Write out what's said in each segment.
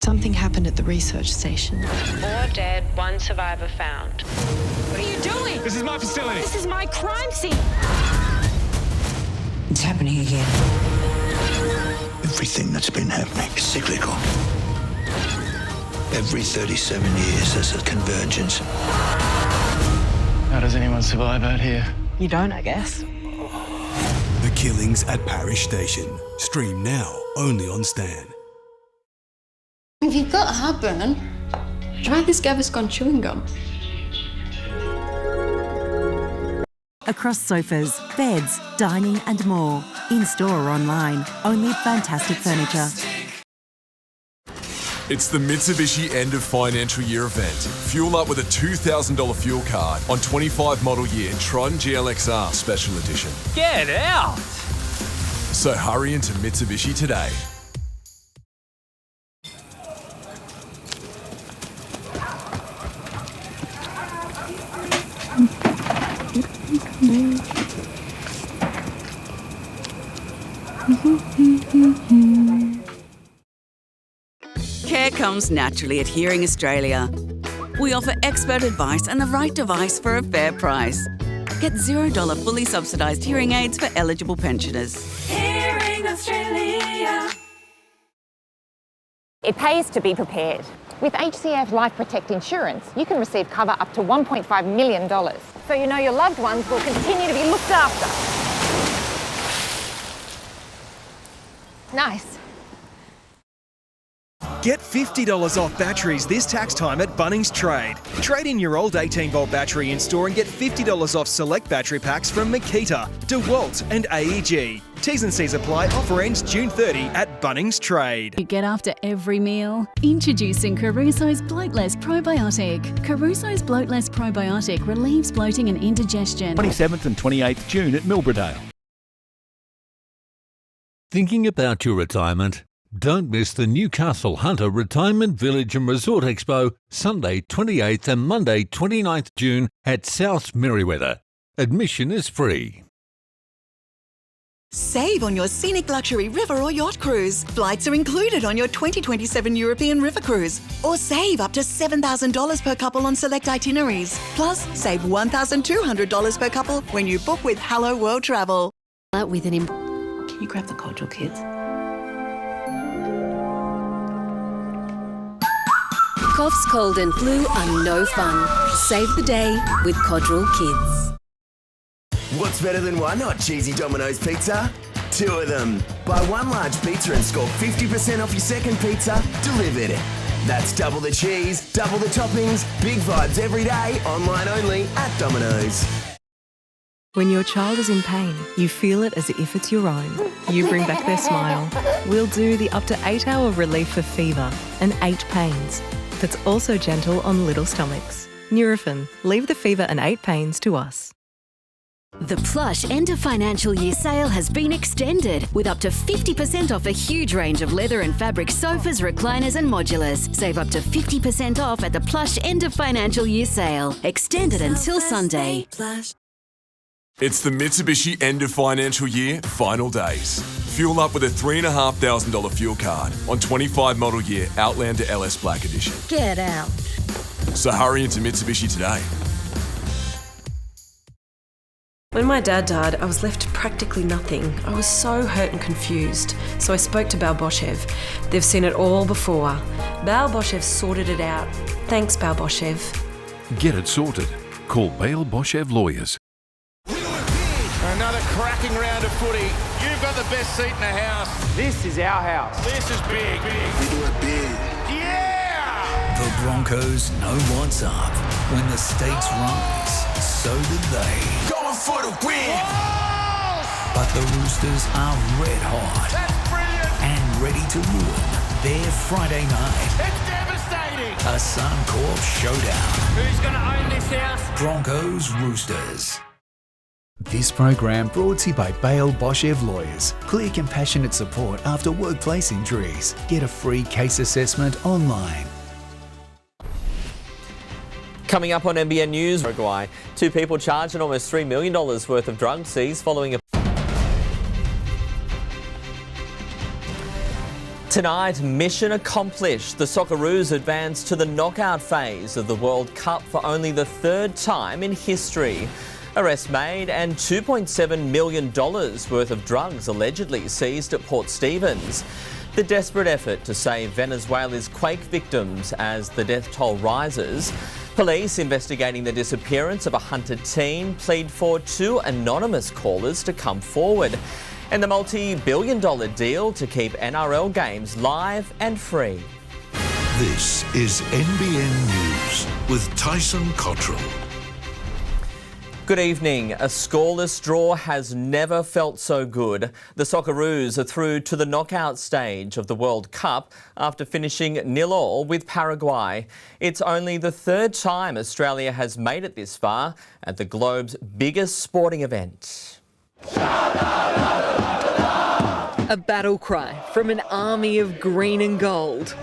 Something happened at the research station. 4 dead, 1 survivor found. What are you doing? This is my facility. This is my crime scene. It's happening again. Everything that's been happening is cyclical. Every 37 years there's a convergence. How does anyone survive out here? You don't, I guess. The Killings at Parish Station. Stream now, only on Stan. If you've got heartburn, try this Gaviscon chewing gum. Across sofas, beds, dining and more. In-store or online. Only at Fantastic Furniture. It's the Mitsubishi end of financial year event. Fuel up with a $2,000 fuel card on 25 model year Tron GLXR Special Edition. Get out! So hurry into Mitsubishi today. Care comes naturally at Hearing Australia. We offer expert advice and the right device for a fair price. Get $0 fully subsidised hearing aids for eligible pensioners. Hearing Australia. It pays to be prepared. With HCF Life Protect Insurance, you can receive cover up to $1.5 million, so you know your loved ones will continue to be looked after. Nice. Get $50 off batteries this tax time at Bunnings Trade. Trade in your old 18-volt battery in store and get $50 off select battery packs from Makita, DeWalt and AEG. T's and C's apply. Offer ends June 30 at Bunnings Trade. You get after every meal? Introducing Caruso's Bloatless Probiotic. Caruso's Bloatless Probiotic relieves bloating and indigestion. 27th and 28th June at Milbrodale. Thinking about your retirement? Don't miss the Newcastle Hunter Retirement Village and Resort Expo Sunday 28th and Monday 29th June at South Merriweather. Admission is free. Save on your scenic luxury river or yacht cruise. Flights are included on your 2027 European River Cruise. Or save up to $7,000 per couple on select itineraries. Plus, save $1,200 per couple when you book with Hello World Travel. Can you grab the Cottrill kids? Coughs, cold and flu are no fun. Save the day with Cottrill Kids. What's better than one hot cheesy Domino's pizza? 2 of them. Buy 1 large pizza and score 50% off your second pizza delivered. That's double the cheese, double the toppings, big vibes every day, online only at Domino's. When your child is in pain, you feel it as if it's your own. You bring back their smile. We'll do the up to 8-hour relief for fever and 8 pains. That's also gentle on little stomachs. Nurofen. Leave the fever and 8 pains to us. The Plush end of financial year sale has been extended with up to 50% off a huge range of leather and fabric sofas, recliners and modulars. Save up to 50% off at the Plush end of financial year sale. Extended until Sunday. It's the Mitsubishi end of financial year final days. Fuel up with a $3,500 fuel card on 25 model year Outlander LS Black Edition. Get out. So hurry into Mitsubishi today. When my dad died, I was left practically nothing. I was so hurt and confused. So I spoke to Balboshev. They've seen it all before. Balboshev sorted it out. Thanks, Balboshev. Get it sorted. Call Balboshev Lawyers. Another cracking round of footy. You've got the best seat in the house. This is our house. This is big. We do it big. Yeah! The Broncos know what's up. When the stakes rise, so do they. Going for the win! Whoa! But the Roosters are red hot. That's brilliant! And ready to ruin their Friday night. It's devastating! A Suncorp showdown. Who's going to own this house? Broncos Roosters. This program brought to you by Balboshev Lawyers. Clear, compassionate support after workplace injuries. Get a free case assessment online. Coming up on NBN News, Uruguay. 2 people charged and almost $3 million worth of drugs seized following a... Tonight, mission accomplished. The Socceroos advance to the knockout phase of the World Cup for only the third time in history. Arrest made and $2.7 million worth of drugs allegedly seized at Port Stephens. The desperate effort to save Venezuela's quake victims as the death toll rises. Police investigating the disappearance of a hunted teen plead for 2 anonymous callers to come forward. And the multi-billion-dollar deal to keep NRL games live and free. This is NBN News with Tyson Cottrill. Good evening. A scoreless draw has never felt so good. The Socceroos are through to the knockout stage of the World Cup after finishing 0-0 with Paraguay. It's only the third time Australia has made it this far at the globe's biggest sporting event. A battle cry from an army of green and gold.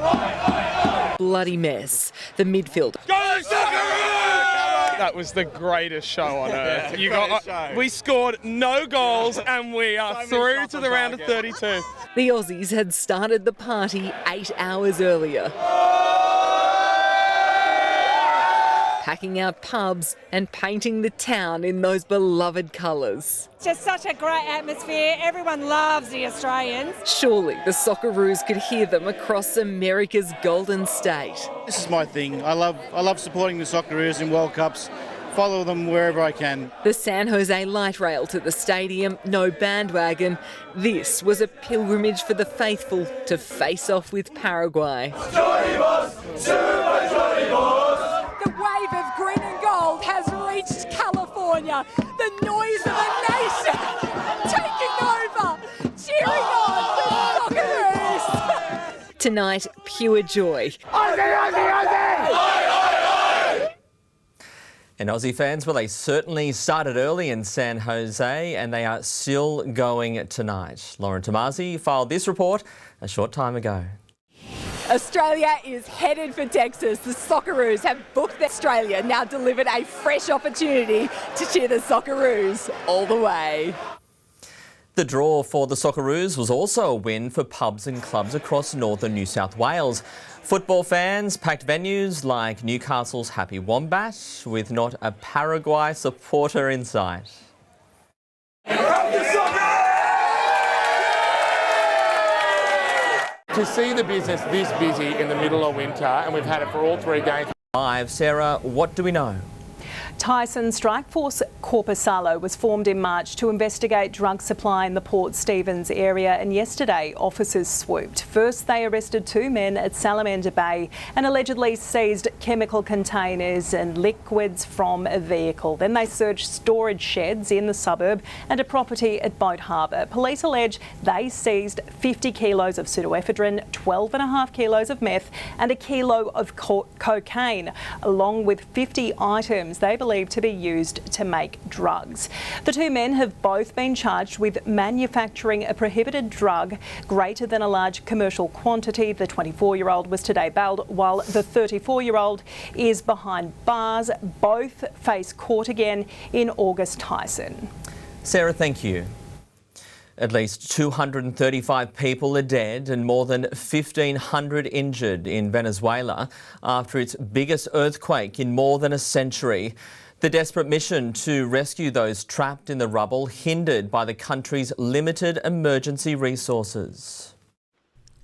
Bloody mess. The midfield. That was the greatest show on earth. We scored no goals and we are through to the round of 32. The Aussies had started the party 8 hours earlier. Packing out pubs and painting the town in those beloved colours. Just such a great atmosphere. Everyone loves the Australians. Surely the Socceroos could hear them across America's Golden State. This is my thing. I love supporting the Socceroos in World Cups. Follow them wherever I can. The San Jose light rail to the stadium, no bandwagon. This was a pilgrimage for the faithful to face off with Paraguay. The wave of green and gold has reached California. The noise of a nation taking over, cheering on the Socceroos. Tonight, pure joy. And Aussie fans, well, they certainly started early in San Jose and they are still going tonight. Lauren Tomasi filed this report a short time ago. Australia is headed for Texas. The Socceroos have booked Australia, now delivered a fresh opportunity to cheer the Socceroos all the way. The draw for the Socceroos was also a win for pubs and clubs across northern New South Wales. Football fans packed venues like Newcastle's Happy Wombat with not a Paraguay supporter in sight. To see the business this busy in the middle of winter, and we've had it for all 3 games. Live, Sarah, what do we know? Tyson Strike Force Corpusalo was formed in March to investigate drug supply in the Port Stephens area, and yesterday officers swooped. First they arrested 2 men at Salamander Bay and allegedly seized chemical containers and liquids from a vehicle. Then they searched storage sheds in the suburb and a property at Boat Harbour. Police allege they seized 50 kilos of pseudoephedrine, 12.5 kilos of meth and a kilo of cocaine, along with 50 items they believed to be used to make drugs. The 2 men have both been charged with manufacturing a prohibited drug greater than a large commercial quantity. The 24-year-old was today bailed, while the 34-year-old is behind bars. Both face court again in August. Tyson. Sarah, thank you. At least 235 people are dead and more than 1,500 injured in Venezuela after its biggest earthquake in more than a century. The desperate mission to rescue those trapped in the rubble hindered by the country's limited emergency resources.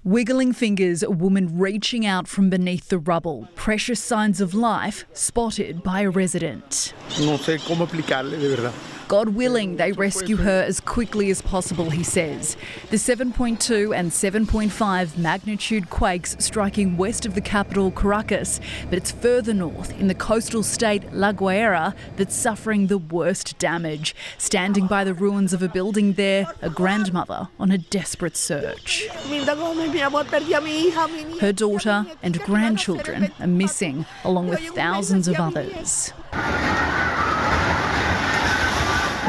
Wiggling fingers, a woman reaching out from beneath the rubble. Precious signs of life spotted by a resident. No sé cómo explicarle, de verdad. God willing, they rescue her as quickly as possible, he says. The 7.2 and 7.5 magnitude quakes striking west of the capital, Caracas, but it's further north in the coastal state La Guaira that's suffering the worst damage. Standing by the ruins of a building there, a grandmother on a desperate search. Her daughter and grandchildren are missing, along with thousands of others.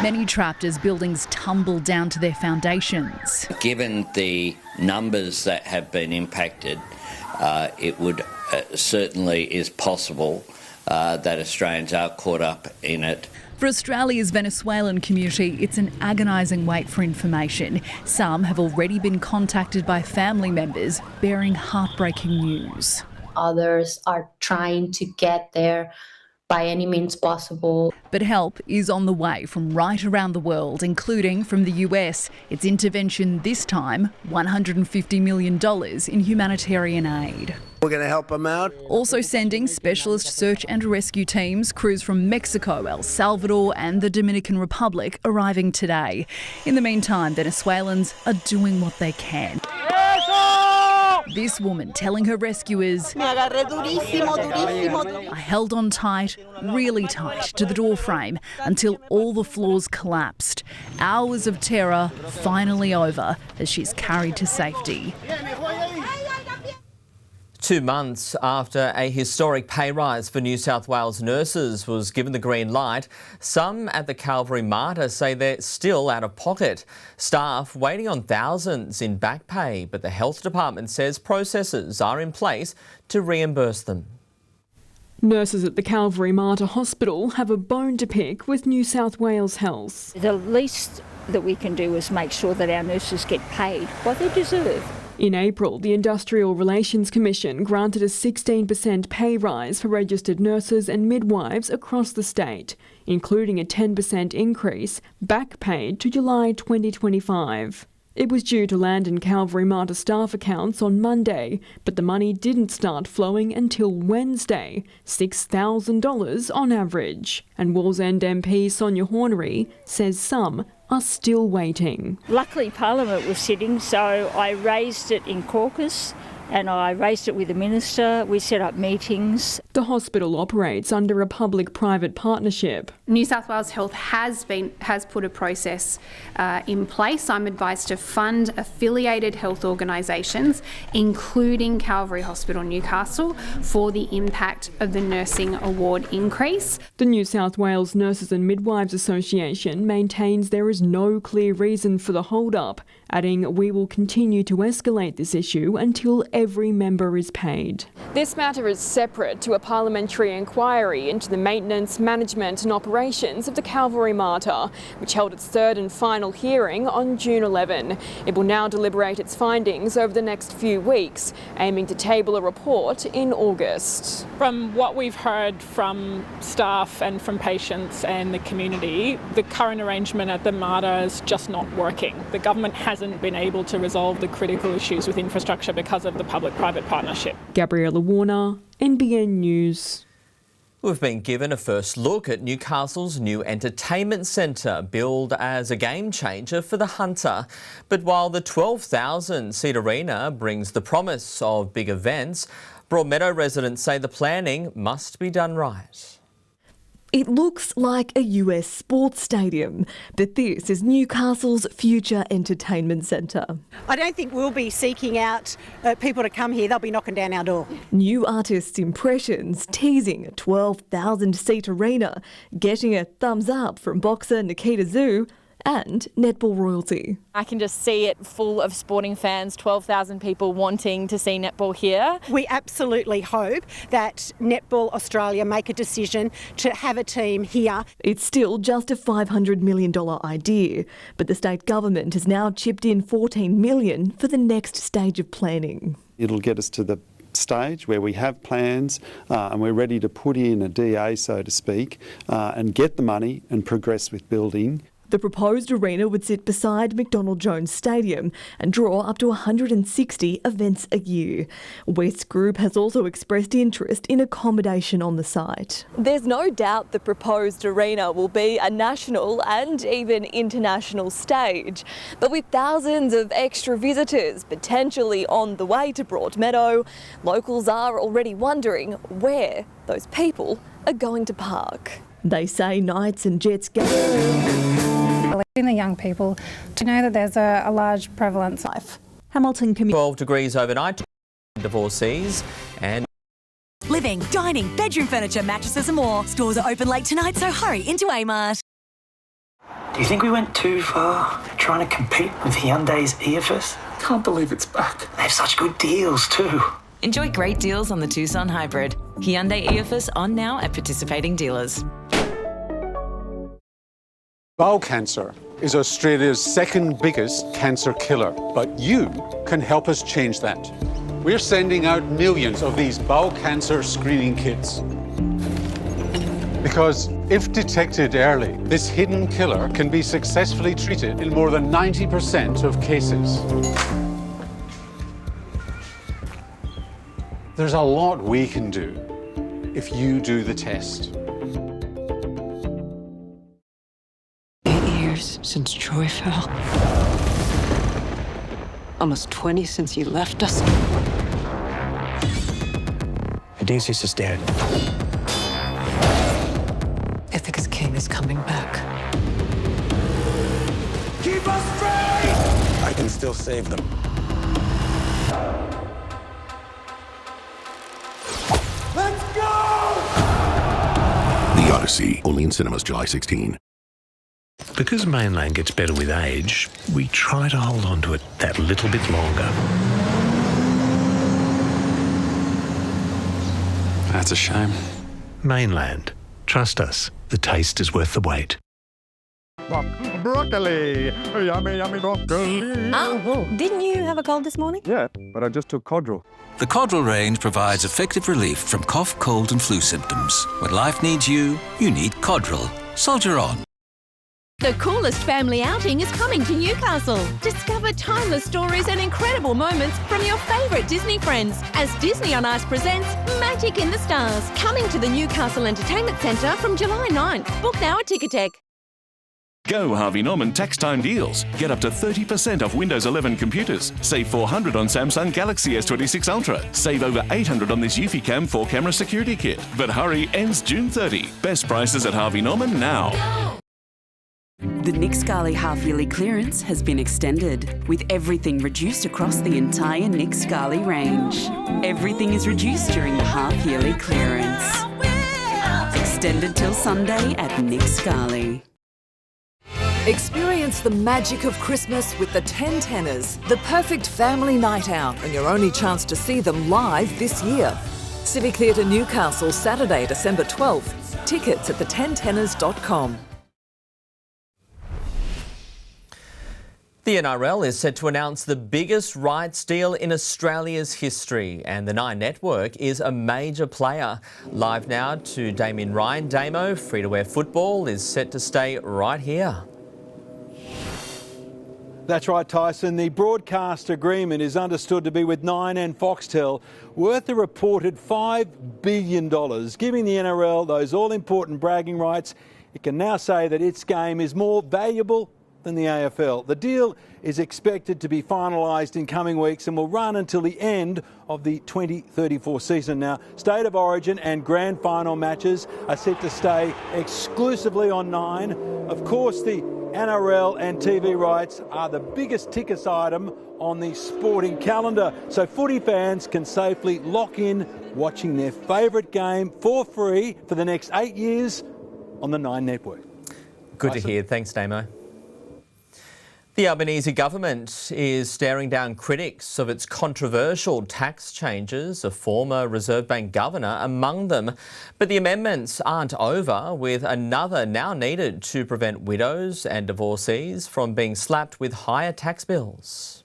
Many trapped as buildings tumble down to their foundations. Given the numbers that have been impacted, it would certainly is possible that Australians are caught up in it. For Australia's Venezuelan community, it's an agonising wait for information. Some have already been contacted by family members bearing heartbreaking news. Others are trying to get there by any means possible. But help is on the way from right around the world, including from the US. Its intervention this time, $150 million in humanitarian aid. We're going to help them out. Also sending specialist search and rescue teams, crews from Mexico, El Salvador and the Dominican Republic arriving today. In the meantime, Venezuelans are doing what they can. This woman telling her rescuers, I held on tight, really tight, to the doorframe until all the floors collapsed. Hours of terror finally over as she's carried to safety. 2 months after a historic pay rise for New South Wales nurses was given the green light, some at the Calvary Mater say they're still out of pocket. Staff waiting on thousands in back pay, but the health department says processes are in place to reimburse them. Nurses at the Calvary Mater Hospital have a bone to pick with New South Wales Health. The least that we can do is make sure that our nurses get paid what they deserve. In April, the Industrial Relations Commission granted a 16% pay rise for registered nurses and midwives across the state, including a 10% increase back paid to July 2025. It was due to land in Calvary Mater staff accounts on Monday, but the money didn't start flowing until Wednesday, $6,000 on average. And Wallsend MP Sonia Hornery says some are still waiting. Luckily Parliament was sitting, so I raised it in caucus and I raised it with the Minister. We set up meetings. The hospital operates under a public-private partnership. New South Wales Health has put a process in place. I'm advised to fund affiliated health organisations, including Calvary Hospital Newcastle, for the impact of the nursing award increase. The New South Wales Nurses and Midwives Association maintains there is no clear reason for the hold-up, adding we will continue to escalate this issue until every member is paid. This matter is separate to a parliamentary inquiry into the maintenance, management and operations of the Calvary Mater, which held its third and final hearing on June 11. It will now deliberate its findings over the next few weeks, aiming to table a report in August. From what we've heard from staff and from patients and the community, the current arrangement at the Mater is just not working. The government hasn't been able to resolve the critical issues with infrastructure because of the public-private partnership. Gabriella Warner, NBN News. We've been given a first look at Newcastle's new entertainment centre, billed as a game changer for the Hunter. But while the 12,000-seat arena brings the promise of big events, Broadmeadow residents say the planning must be done right. It looks like a US sports stadium, but this is Newcastle's future entertainment centre. I don't think we'll be seeking out people to come here. They'll be knocking down our door. New artists' impressions teasing a 12,000-seat arena, getting a thumbs up from boxer Nikita Zoo and netball royalty. I can just see it full of sporting fans, 12,000 people wanting to see netball here. We absolutely hope that Netball Australia make a decision to have a team here. It's still just a $500 million idea, but the state government has now chipped in $14 million for the next stage of planning. It'll get us to the stage where we have plans and we're ready to put in a DA, so to speak, and get the money and progress with building. The proposed arena would sit beside McDonald Jones Stadium and draw up to 160 events a year. West Group has also expressed interest in accommodation on the site. There's no doubt the proposed arena will be a national and even international stage. But with thousands of extra visitors potentially on the way to Broadmeadow, locals are already wondering where those people are going to park. They say Knights and Jets in the young people to know that there's a large prevalence. Hamilton 12 degrees overnight, divorcees and living, dining, bedroom furniture, mattresses and more. Stores are open late tonight, so hurry into Amart. Do you think we went too far trying to compete with Hyundai's EFS? Can't believe it's back. They have such good deals too. Enjoy great deals on the Tucson Hybrid. Hyundai Eofus on now at participating dealers. Bowel cancer is Australia's second biggest cancer killer, but you can help us change that. We're sending out millions of these bowel cancer screening kits. Because if detected early, this hidden killer can be successfully treated in more than 90% of cases. There's a lot we can do if you do the test. 8 years since Troy fell. Almost 20 since he left us. Odysseus is dead. Ithaca's king is coming back. Keep us free! I can still save them. Let's go! The Odyssey, only in cinemas July 16. Because mainland gets better with age, we try to hold on to it that little bit longer. That's a shame. Mainland. Trust us, the taste is worth the wait. Broccoli! Yummy, yummy broccoli! Oh, didn't you have a cold this morning? Yeah, but I just took Cottrill. The Cottrill range provides effective relief from cough, cold and flu symptoms. When life needs you, you need Cottrill. Soldier on. The coolest family outing is coming to Newcastle. Discover timeless stories and incredible moments from your favourite Disney friends as Disney on Ice presents Magic in the Stars, coming to the Newcastle Entertainment Centre from July 9th. Book now at Ticketek. Go Harvey Norman tax time deals. Get up to 30% off Windows 11 computers. Save $400 on Samsung Galaxy S26 Ultra. Save over $800 on this Eufy-Cam 4-camera security kit. But hurry, ends June 30. Best prices at Harvey Norman now. The Nick Scali half-yearly clearance has been extended, with everything reduced across the entire Nick Scali range. Everything is reduced during the half-yearly clearance. Extended till Sunday at Nick Scali. Experience the magic of Christmas with the 10 Tenors, the perfect family night out and your only chance to see them live this year. Civic Theatre Newcastle, Saturday, December 12th. Tickets at the10tenors.com. The NRL is set to announce the biggest rights deal in Australia's history, and the Nine Network is a major player. Live now to Damien Ryan. Damo, free-to-air football is set to stay right here. That's right, Tyson. The broadcast agreement is understood to be with Nine and Foxtel, worth a reported $5 billion, giving the NRL those all-important bragging rights. It can now say that its game is more valuable than the AFL. The deal is expected to be finalised in coming weeks and will run until the end of the 2034 season. Now, State of Origin and Grand Final matches are set to stay exclusively on Nine. Of course, the NRL and TV rights are the biggest ticket item on the sporting calendar, so footy fans can safely lock in watching their favourite game for free for the next 8 years on the Nine Network. Good to hear. Thanks, Damo. The Albanese government is staring down critics of its controversial tax changes, a former Reserve Bank governor among them. But the amendments aren't over, with another now needed to prevent widows and divorcees from being slapped with higher tax bills.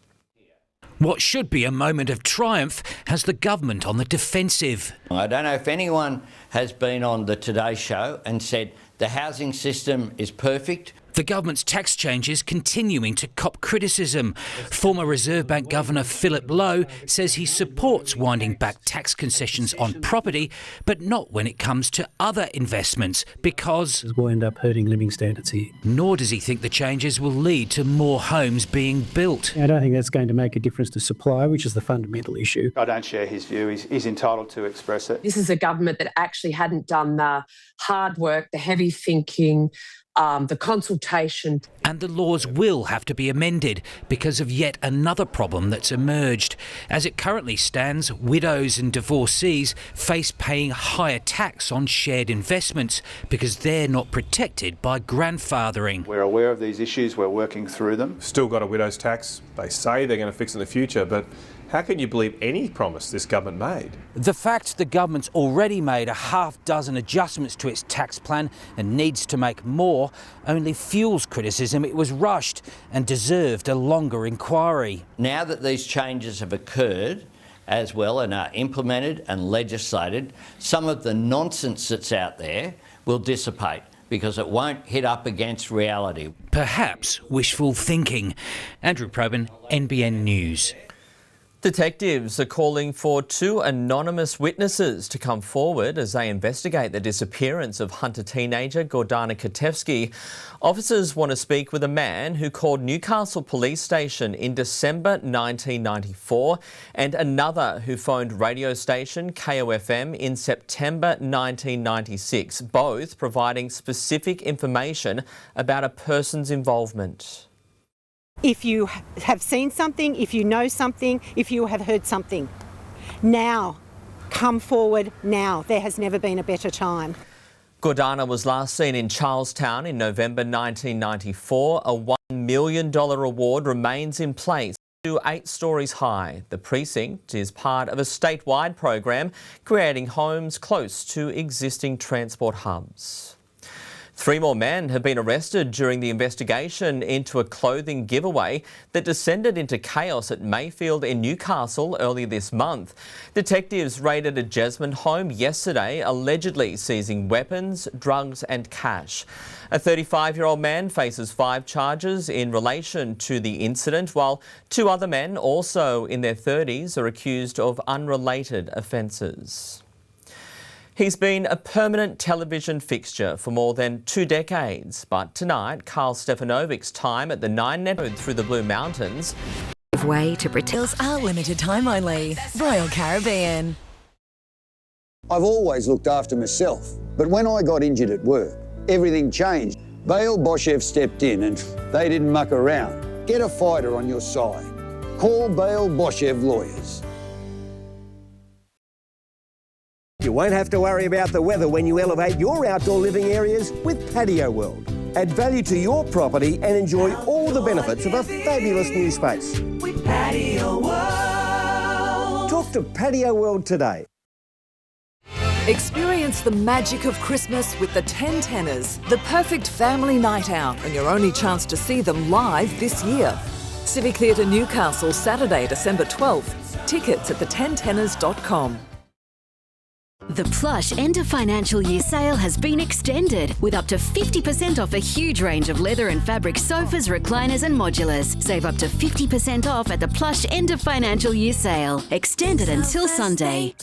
What should be a moment of triumph has the government on the defensive. I don't know if anyone has been on the Today Show and said the housing system is perfect. The government's tax changes continuing to cop criticism. Former Reserve Bank Governor Philip Lowe says he supports winding back tax concessions on property, but not when it comes to other investments, because it will end up hurting living standards here. Nor does he think the changes will lead to more homes being built. I don't think that's going to make a difference to supply, which is the fundamental issue. I don't share his view. He's entitled to express it. This is a government that actually hadn't done the hard work, the heavy thinking, the consultation. And the laws will have to be amended because of yet another problem that's emerged. As it currently stands, widows and divorcees face paying higher tax on shared investments because they're not protected by grandfathering. We're aware of these issues, we're working through them. Still got a widow's tax. They say they're going to fix it in the future, but How can you believe any promise this government made? The fact the government's already made a half-dozen adjustments to its tax plan and needs to make more only fuels criticism it was rushed and deserved a longer inquiry. Now that these changes have occurred as well and are implemented and legislated, some of the nonsense that's out there will dissipate because it won't hit up against reality. Perhaps wishful thinking. Andrew Probyn, NBN News. Detectives are calling for 2 anonymous witnesses to come forward as they investigate the disappearance of Hunter teenager Gordana Katevsky. Officers want to speak with a man who called Newcastle Police Station in December 1994 and another who phoned radio station KOFM in September 1996, both providing specific information about a person's involvement. If you have seen something, if you know something, if you have heard something, now, come forward now. There has never been a better time. Gordana was last seen in Charlestown in November 1994. A $1 million award remains in place to 8 stories high. The precinct is part of a statewide program creating homes close to existing transport hubs. 3 more men have been arrested during the investigation into a clothing giveaway that descended into chaos at Mayfield in Newcastle earlier this month. Detectives raided a Jesmond home yesterday, allegedly seizing weapons, drugs and cash. A 35-year-old man faces 5 charges in relation to the incident, while 2 other men, also in their 30s, are accused of unrelated offences. He's been a permanent television fixture for more than 2 decades, but tonight, Carl Stefanovic's time at the 9 Network through the Blue Mountains. Way to pretend are limited time only. Royal Caribbean. I've always looked after myself, but when I got injured at work, everything changed. Bale Boshev stepped in and they didn't muck around. Get a fighter on your side. Call Bale Boshev Lawyers. You won't have to worry about the weather when you elevate your outdoor living areas with Patio World. Add value to your property and enjoy all the benefits of a fabulous new space. With Patio World. Talk to Patio World today. Experience the magic of Christmas with the 10 Tenors, the perfect family night out and your only chance to see them live this year. Civic Theatre Newcastle, Saturday, December 12th. Tickets at the10tenors.com. The Plush end of financial year sale has been extended with up to 50% off a huge range of leather and fabric sofas, recliners and modulars. Save up to 50% off at the Plush end of financial year sale. Extended until Sunday.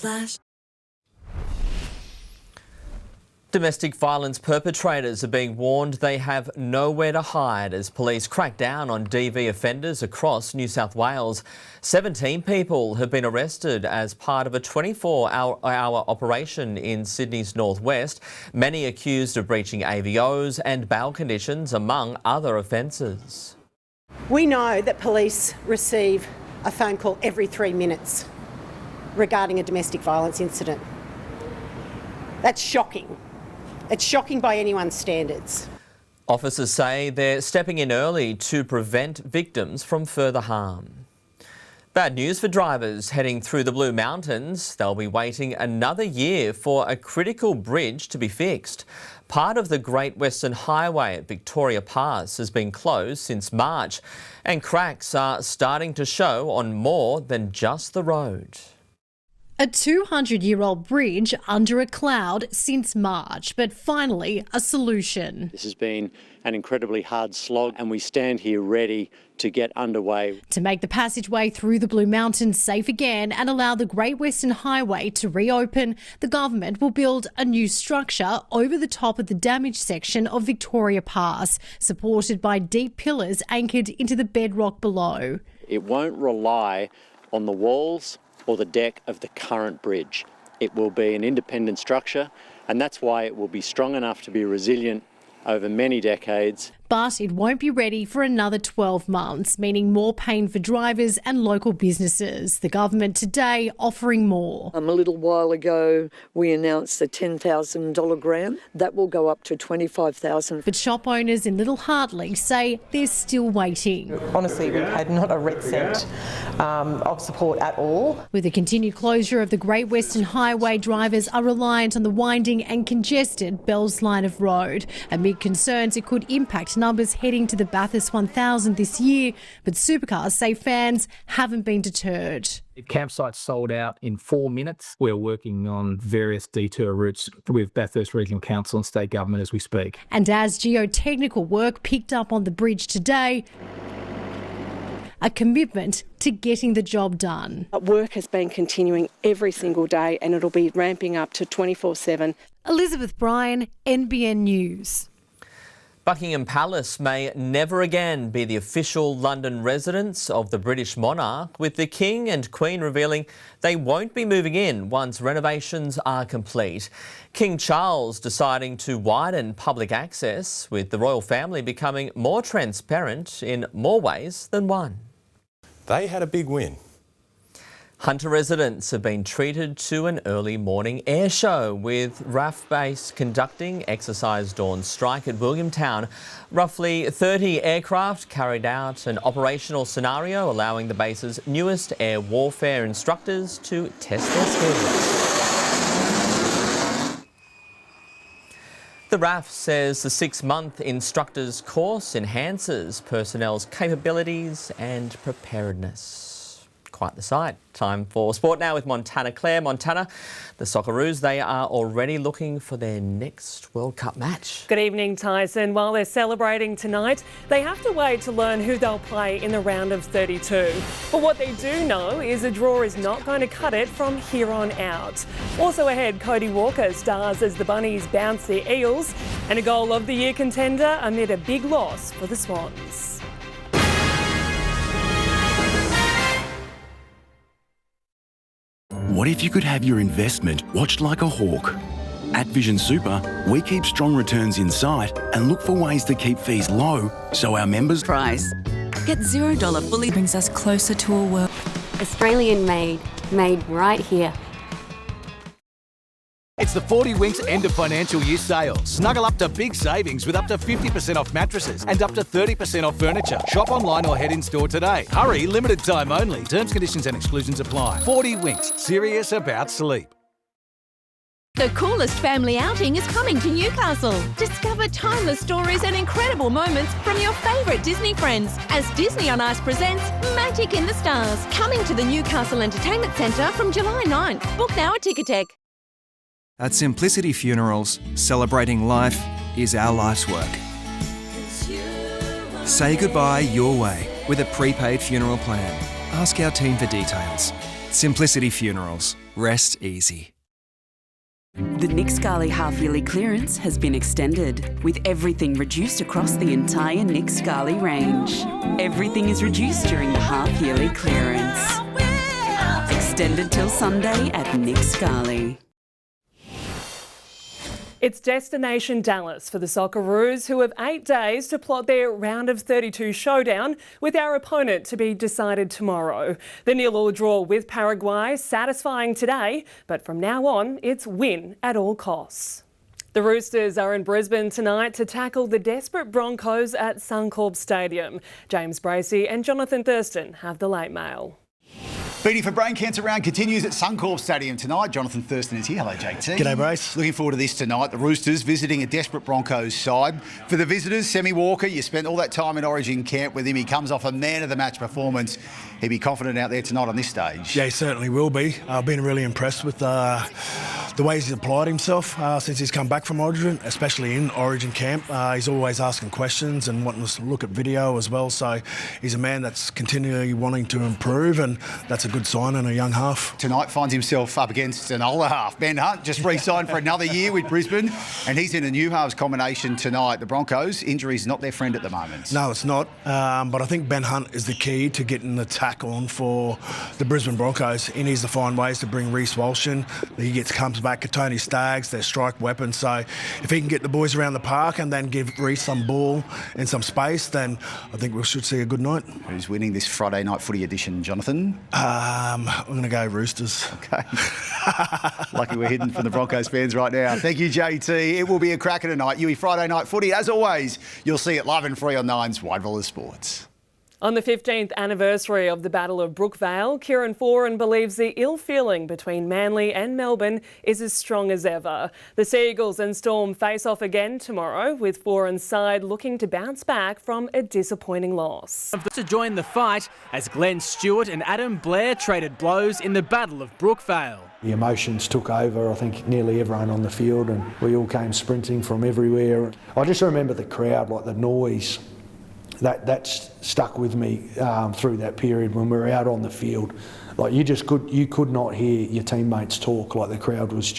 Domestic violence perpetrators are being warned they have nowhere to hide as police crack down on DV offenders across New South Wales. 17 people have been arrested as part of a 24-hour operation in Sydney's northwest, many accused of breaching AVOs and bail conditions, among other offences. We know that police receive a phone call every 3 minutes regarding a domestic violence incident. That's shocking. It's shocking by anyone's standards. Officers say they're stepping in early to prevent victims from further harm. Bad news for drivers heading through the Blue Mountains. They'll be waiting another year for a critical bridge to be fixed. Part of the Great Western Highway at Victoria Pass has been closed since March, and cracks are starting to show on more than just the road. A 200-year-old bridge under a cloud since March, but finally a solution. This has been an incredibly hard slog and we stand here ready to get underway. To make the passageway through the Blue Mountains safe again and allow the Great Western Highway to reopen, the government will build a new structure over the top of the damaged section of Victoria Pass, supported by deep pillars anchored into the bedrock below. It won't rely on the walls or the deck of the current bridge. It will be an independent structure, and that's why it will be strong enough to be resilient over many decades. but it won't be ready for another 12 months, meaning more pain for drivers and local businesses. The government today offering more. A little while ago, we announced the $10,000 grant. That will go up to $25,000. But shop owners in Little Hartley say they're still waiting. Honestly, we've had not a red cent of support at all. With the continued closure of the Great Western Highway, drivers are reliant on the winding and congested Bells line of road. Amid concerns it could impact numbers heading to the Bathurst 1000 this year, but supercars say fans haven't been deterred. Campsites sold out in 4 minutes. We're working on various detour routes with Bathurst Regional Council and State Government as we speak. And as geotechnical work picked up on the bridge today, a commitment to getting the job done. Work has been continuing every single day and it'll be ramping up to 24/7. Elizabeth Bryan, NBN News. Buckingham Palace may never again be the official London residence of the British monarch, with the King and Queen revealing they won't be moving in once renovations are complete. King Charles deciding to widen public access, with the royal family becoming more transparent in more ways than one. They had a big win. Hunter residents have been treated to an early morning air show, with RAF Base conducting Exercise Dawn Strike at Williamtown. Roughly 30 aircraft carried out an operational scenario, allowing the base's newest air warfare instructors to test their skills. The RAF says the 6-month instructors course enhances personnel's capabilities and preparedness. Quite the sight. Time for sport now with Montanna Clare. Montana, the Socceroos, they are already looking for their next World Cup match. Good evening, Tyson. While they're celebrating tonight, they have to wait to learn who they'll play in the round of 32. But what they do know is a draw is not going to cut it from here on out. Also ahead, Cody Walker stars as the Bunnies bounce their Eels, and a Goal of the Year contender amid a big loss for the Swans. What if you could have your investment watched like a hawk? At Vision Super, we keep strong returns in sight and look for ways to keep fees low so our members... Price. Get $0 fully brings us closer to a world. Australian made right here. It's the 40 Winks end of financial year sale. Snuggle up to big savings with up to 50% off mattresses and up to 30% off furniture. Shop online or head in store today. Hurry, limited time only. Terms, conditions and exclusions apply. 40 Winks, serious about sleep. The coolest family outing is coming to Newcastle. Discover timeless stories and incredible moments from your favourite Disney friends as Disney on Ice presents Magic in the Stars. Coming to the Newcastle Entertainment Centre from July 9th. Book now at Ticketek. At Simplicity Funerals, celebrating life is our life's work. Say goodbye your way with a prepaid funeral plan. Ask our team for details. Simplicity Funerals. Rest easy. The Nick Scali half-yearly clearance has been extended, with everything reduced across the entire Nick Scali range. Everything is reduced during the half-yearly clearance. Extended till Sunday at Nick Scali. It's Destination Dallas for the Socceroos, who have 8 days to plot their round of 32 showdown, with our opponent to be decided tomorrow. The 0-0 draw with Paraguay satisfying today, but from now on it's win at all costs. The Roosters are in Brisbane tonight to tackle the desperate Broncos at Suncorp Stadium. James Bracey and Jonathan Thurston have the late mail. Beating for Brain Cancer Round continues at Suncorp Stadium tonight. Jonathan Thurston is here. Hello, JT. G'day, Brace. Looking forward to this tonight. The Roosters visiting a desperate Broncos side. For the visitors, Semi Walker, you spent all that time in Origin camp with him. He comes off a man-of-the-match performance. He'll be confident out there tonight on this stage. Yeah, he certainly will be. I've been really impressed with the ways he's applied himself since he's come back from Origin, especially in Origin camp. He's always asking questions and wanting us to look at video as well. So he's a man that's continually wanting to improve, and that's a good sign in a young half. Tonight finds himself up against an older half. Ben Hunt just re-signed for another year with Brisbane, and he's in a new halves combination tonight. The Broncos, injury's not their friend at the moment. No, it's not. But I think Ben Hunt is the key to getting the tack on for the Brisbane Broncos. He needs to find ways to bring Reece Walsh in. He gets comfortable back, Tony Staggs, their strike weapon. So if he can get the boys around the park and then give Reece some ball and some space, then I think we should see a good night. Who's winning this Friday night footy edition, Jonathan? I'm going to go Roosters. Okay. Lucky we're hidden from the Broncos fans right now. Thank you, JT. It will be a cracker tonight. Yui Friday night footy. As always, you'll see it live and free on Nine's Wide Volleys Sports. On the 15th anniversary of the Battle of Brookvale, Kieran Foran believes the ill feeling between Manly and Melbourne is as strong as ever. The Seagulls and Storm face off again tomorrow, with Foran's side looking to bounce back from a disappointing loss. To join the fight as Glenn Stewart and Adam Blair traded blows in the Battle of Brookvale. The emotions took over, I think, nearly everyone on the field, and we all came sprinting from everywhere. I just remember the crowd, like the noise. That stuck with me through that period when we were out on the field. Like you could not hear your teammates talk. Like the crowd was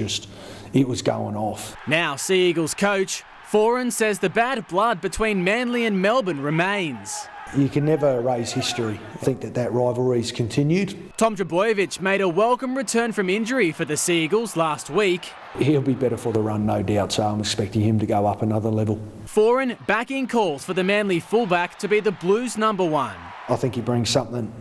it was going off. Now Sea Eagles coach Foran says the bad blood between Manly and Melbourne remains. You can never erase history. I think that rivalry's continued. Tom Trbojevic made a welcome return from injury for the Sea Eagles last week. He'll be better for the run, no doubt, so I'm expecting him to go up another level. Foran backing calls for the Manly fullback to be the Blues' #1. I think he brings something,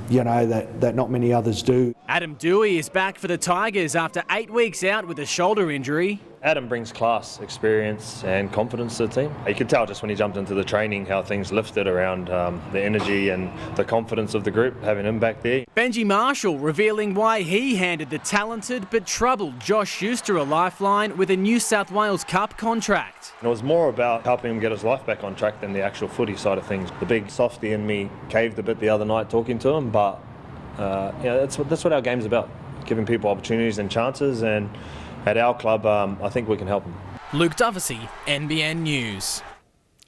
that not many others do. Adam Dewey is back for the Tigers after 8 weeks out with a shoulder injury. Adam brings class, experience and confidence to the team. You could tell just when he jumped into the training how things lifted around the energy and the confidence of the group, having him back there. Benji Marshall revealing why he handed the talented but troubled Josh Schuster a lifeline with a New South Wales Cup contract. And it was more about helping him get his life back on track than the actual footy side of things. The big softie in me caved a bit the other night talking to him, but that's what our game's about, giving people opportunities and chances, and at our club, I think we can help them. Luke Doversey, NBN News.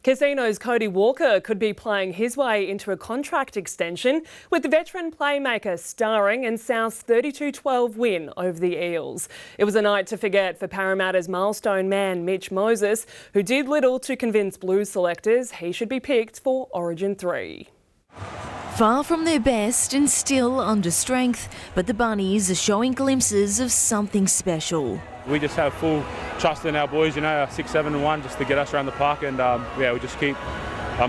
Casino's Cody Walker could be playing his way into a contract extension, with the veteran playmaker starring in South's 32-12 win over the Eels. It was a night to forget for Parramatta's milestone man Mitch Moses, who did little to convince Blues selectors he should be picked for Origin 3. Far from their best and still under strength, but the Bunnies are showing glimpses of something special. We just have full trust in our boys, our 6, 7 and 1, just to get us around the park, and we just keep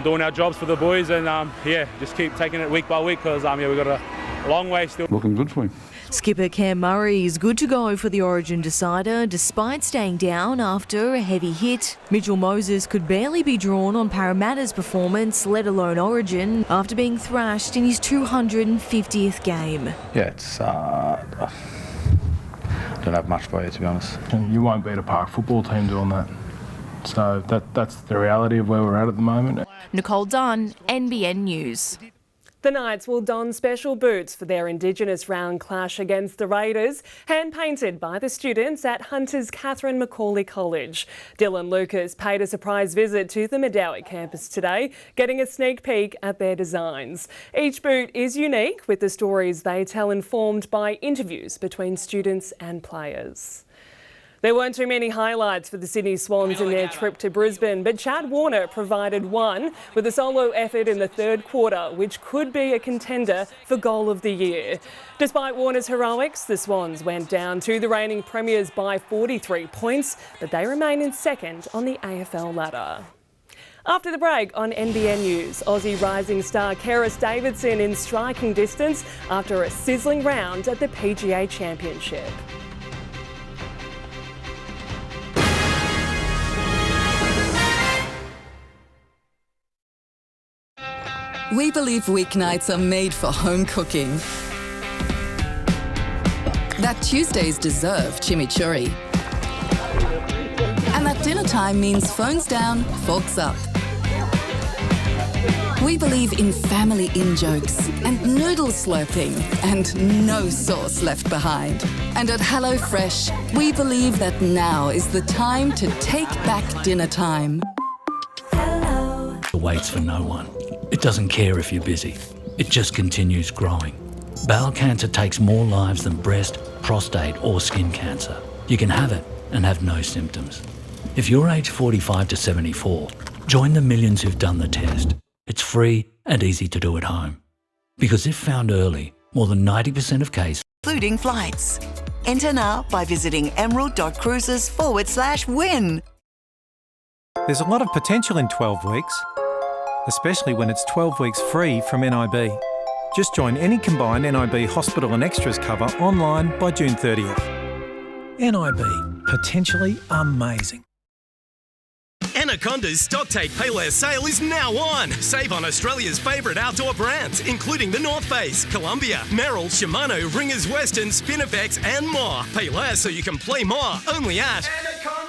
doing our jobs for the boys, and just keep taking it week by week, because we've got a long way still. Looking good for him. Skipper Cam Murray is good to go for the Origin decider despite staying down after a heavy hit. Mitchell Moses could barely be drawn on Parramatta's performance, let alone Origin, after being thrashed in his 250th game. Yeah, I don't have much for you, to be honest. You won't beat a park football team doing that. So that's the reality of where we're at the moment. Nicole Dunn, NBN News. The Knights will don special boots for their Indigenous round clash against the Raiders, hand-painted by the students at Hunter's Catherine Macaulay College. Dylan Lucas paid a surprise visit to the Medowie campus today, getting a sneak peek at their designs. Each boot is unique, with the stories they tell informed by interviews between students and players. There weren't too many highlights for the Sydney Swans in their trip to Brisbane, but Chad Warner provided one with a solo effort in the third quarter, which could be a contender for Goal of the Year. Despite Warner's heroics, the Swans went down to the reigning premiers by 43 points, but they remain in second on the AFL ladder. After the break on NBN News, Aussie rising star Keris Davidson in striking distance after a sizzling round at the PGA Championship. We believe weeknights are made for home cooking. That Tuesdays deserve chimichurri. And that dinner time means phones down, forks up. We believe in family in-jokes and noodle slurping and no sauce left behind. And at HelloFresh, we believe that now is the time to take back dinner time. Waits for no one. It doesn't care if you're busy. It just continues growing. Bowel cancer takes more lives than breast, prostate or skin cancer. You can have it and have no symptoms. If you're aged 45 to 74, join the millions who've done the test. It's free and easy to do at home. Because if found early, more than 90% of cases, including flights. Enter now by visiting emerald.cruises/win. There's a lot of potential in 12 weeks, especially when it's 12 weeks free from NIB. Just join any combined NIB hospital and extras cover online by June 30th. NIB, potentially amazing. Anaconda's Stocktake Payless sale is now on. Save on Australia's favourite outdoor brands, including the North Face, Columbia, Merrill, Shimano, Ringers Western, Spinifex and more. Pay less so you can play more, only at Anaconda.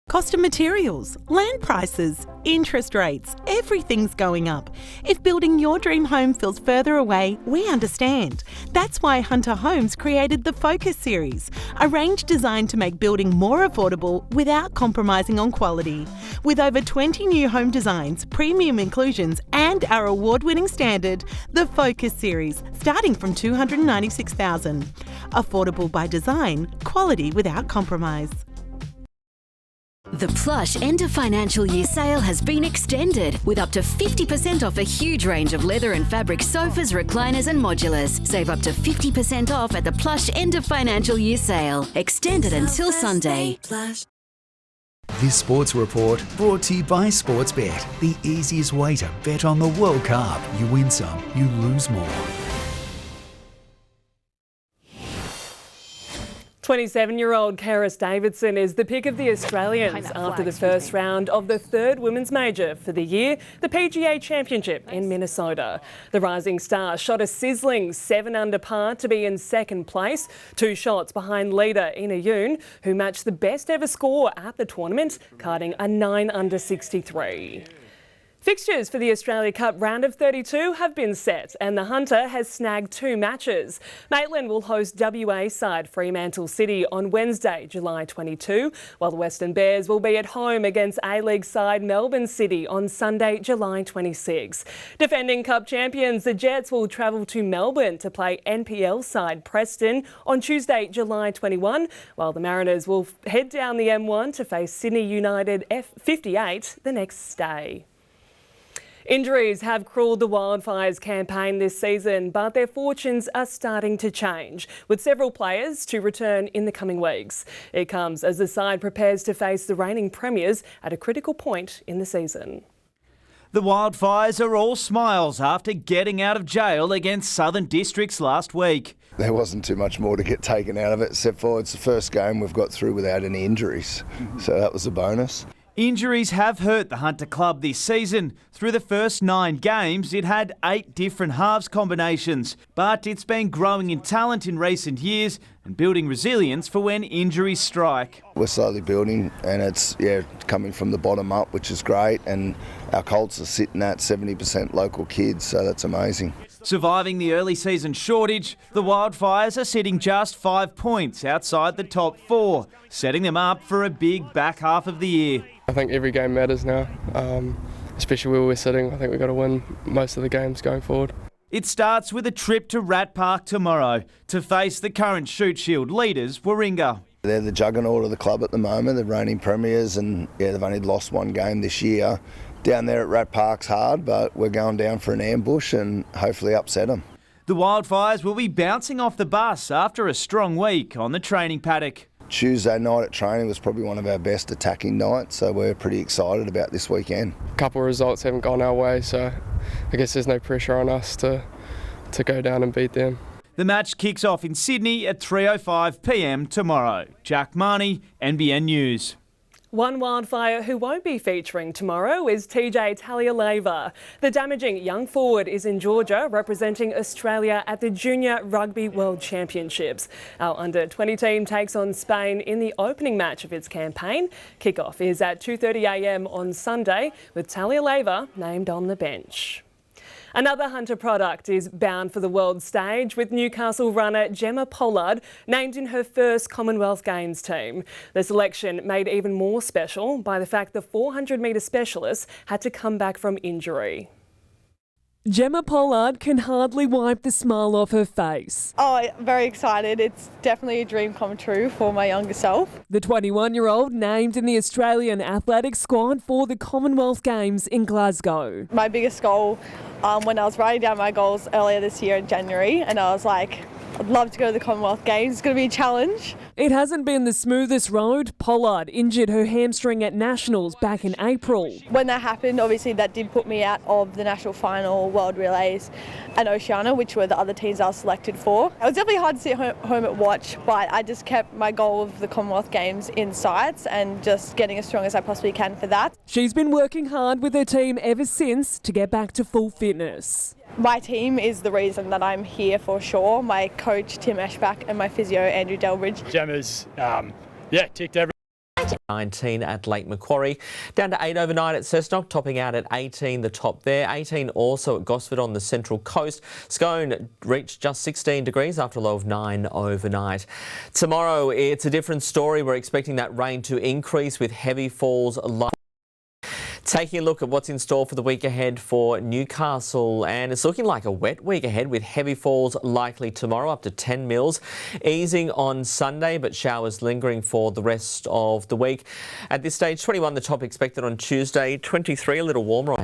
Cost of materials, land prices, interest rates, everything's going up. If building your dream home feels further away, we understand. That's why Hunter Homes created the Focus series, a range designed to make building more affordable without compromising on quality. With over 20 new home designs, premium inclusions and our award-winning standard, the Focus series, starting from $296,000. Affordable by design, quality without compromise. The Plush end of financial year sale has been extended with up to 50% off a huge range of leather and fabric sofas, recliners and modulars. Save up to 50% off at the Plush end of financial year sale. Extended until Sunday. This sports report brought to you by Sportsbet, the easiest way to bet on the World Cup. You win some, you lose more. 27-year-old Karis Davidson is the pick of the Australians after the first round of the third women's major for the year, the PGA Championship in Minnesota. The rising star shot a sizzling 7 under par to be in second place, 2 shots behind leader Ina Yoon, who matched the best ever score at the tournament, carding a 9 under 63. Fixtures for the Australia Cup round of 32 have been set and the Hunter has snagged 2 matches. Maitland will host WA side Fremantle City on Wednesday, July 22, while the Western Bears will be at home against A-League side Melbourne City on Sunday, July 26. Defending Cup champions, the Jets will travel to Melbourne to play NPL side Preston on Tuesday, July 21, while the Mariners will head down the M1 to face Sydney United F58 the next day. Injuries have cruelled the Wildfires campaign this season, but their fortunes are starting to change, with several players to return in the coming weeks. It comes as the side prepares to face the reigning premiers at a critical point in the season. The Wildfires are all smiles after getting out of jail against Southern Districts last week. There wasn't too much more to get taken out of it, except for it's the first game we've got through without any injuries, so that was a bonus. Injuries have hurt the Hunter Club this season. Through the first 9 games, it had 8 different halves combinations, but it's been growing in talent in recent years and building resilience for when injuries strike. We're slowly building and it's coming from the bottom up, which is great, and our Colts are sitting at 70% local kids, so that's amazing. Surviving the early season shortage, the Wildfires are sitting just 5 points outside the top 4, setting them up for a big back half of the year. I think every game matters now, especially where we're sitting. I think we've got to win most of the games going forward. It starts with a trip to Rat Park tomorrow to face the current Shoot Shield leaders, Warringah. They're the juggernaut of the club at the moment, the reigning premiers, and they've only lost 1 game this year. Down there at Rat Park's hard, but we're going down for an ambush and hopefully upset them. The Wildfires will be bouncing off the bus after a strong week on the training paddock. Tuesday night at training was probably one of our best attacking nights, so we're pretty excited about this weekend. A couple of results haven't gone our way, so I guess there's no pressure on us to go down and beat them. The match kicks off in Sydney at 3:05 p.m. tomorrow. Jack Marnie, NBN News. One wildfire who won't be featuring tomorrow is TJ Talialeva. The damaging young forward is in Georgia representing Australia at the Junior Rugby World Championships. Our under-20 team takes on Spain in the opening match of its campaign. Kickoff is at 2:30 a.m. on Sunday with Talialeva named on the bench. Another Hunter product is bound for the world stage with Newcastle runner Gemma Pollard named in her first Commonwealth Games team. The selection made even more special by the fact the 400-metre specialist had to come back from injury. Gemma Pollard can hardly wipe the smile off her face. Oh, very excited. It's definitely a dream come true for my younger self. The 21-year-old named in the Australian athletics squad for the Commonwealth Games in Glasgow. My biggest goal when I was writing down my goals earlier this year in January, and I was like, I'd love to go to the Commonwealth Games. It's going to be a challenge. It hasn't been the smoothest road. Pollard injured her hamstring at Nationals back in April. When that happened, obviously that did put me out of the national final, World Relays and Oceania, which were the other teams I was selected for. It was definitely hard to sit home at watch, but I just kept my goal of the Commonwealth Games in sights and just getting as strong as I possibly can for that. She's been working hard with her team ever since to get back to full fitness. My team is the reason that I'm here for sure. My coach, Tim Eschbach, and my physio, Andrew Delbridge. Gemma's, ticked every 19 at Lake Macquarie, down to 8 overnight at Cessnock, topping out at 18, the top there. 18 also at Gosford on the Central Coast. Scone reached just 16 degrees after a low of 9 overnight. Tomorrow, it's a different story. We're expecting that rain to increase with heavy falls. Taking a look at what's in store for the week ahead for Newcastle, and it's looking like a wet week ahead with heavy falls likely tomorrow up to 10 mils, easing on Sunday but showers lingering for the rest of the week. At this stage, 21 the top expected on Tuesday, 23 a little warmer.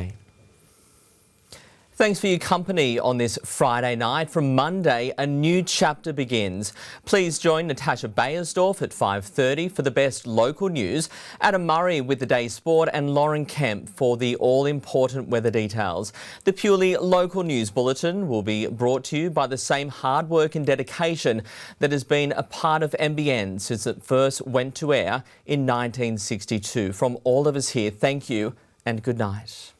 Thanks for your company on this Friday night. From Monday, a new chapter begins. Please join Natasha Bayersdorf at 5:30 for the best local news, Adam Murray with the day's sport, and Lauren Kemp for the all-important weather details. The purely local news bulletin will be brought to you by the same hard work and dedication that has been a part of NBN since it first went to air in 1962. From all of us here, thank you and good night.